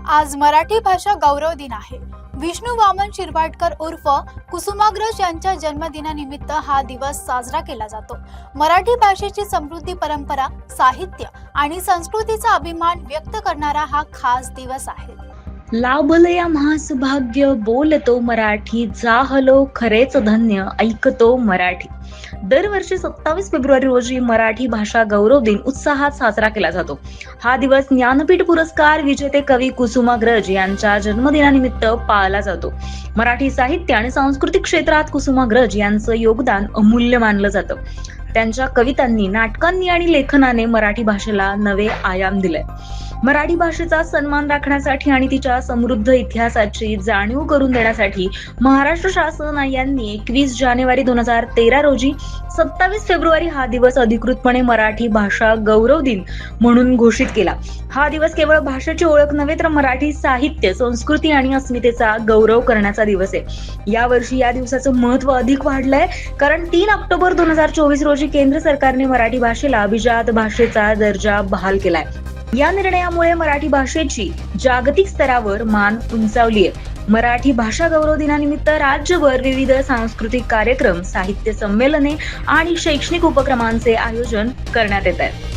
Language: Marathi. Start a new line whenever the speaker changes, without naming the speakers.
आज मराठी भाषा गौरव दिन आहे. विष्णू वामन शिरवाडकर उर्फ कुसुमाग्रज यांच्या जन्मदिनानिमित्त हा दिवस साजरा केला जातो. मराठी भाषेची समृद्धी परंपरा, साहित्य आणि संस्कृतीचा अभिमान व्यक्त करणारा हा खास दिवस आहे.
लाभले आम्हास भाग्य, बोलतो मराठी, जाहलो खरेच धन्य, ऐकतो मराठी. दरवर्षी 27 फेब्रुवारी रोजी मराठी भाषा गौरव दिन उत्साहात साजरा केला जातो. हा दिवस ज्ञानपीठ पुरस्कार विजेते कवी कुसुमाग्रज यांच्या जन्मदिनानिमित्त पाळला जातो. मराठी साहित्य आणि सांस्कृतिक क्षेत्रात कुसुमाग्रज यांचं योगदान अमूल्य मानलं जातं. त्यांच्या कवितांनी, नाटकांनी आणि लेखनाने मराठी भाषेला नवे आयाम दिले. मराठी भाषेचा सन्मान राखण्यासाठी आणि तिच्या समृद्ध इतिहासाची जाणीव करून देण्यासाठी महाराष्ट्र शासन यांनी 21 जानेवारी 2013 रोजी 27 फेब्रुवारी हा दिवस अधिकृतपणे मराठी भाषा गौरव दिन म्हणून घोषित केला. हा दिवस केवळ भाषेची ओळख नव्हे तर मराठी साहित्य, संस्कृती आणि अस्मितेचा गौरव करण्याचा दिवस आहे. यावर्षी या दिवसाचं महत्व अधिक वाढलंय, कारण 3 ऑक्टोबर 2024 रोजी केंद्र सरकारने मराठी भाषेला अभिजात भाषेचा दर्जा बहाल केलाय. या निर्णयामुळे मराठी भाषेची जागतिक स्तरावर मान उंचावली आहे. मराठी भाषा गौरव दिनानिमित्त राज्यभर विविध सांस्कृतिक कार्यक्रम, साहित्य संमेलने आणि शैक्षणिक उपक्रमांचे आयोजन करण्यात येत आहे.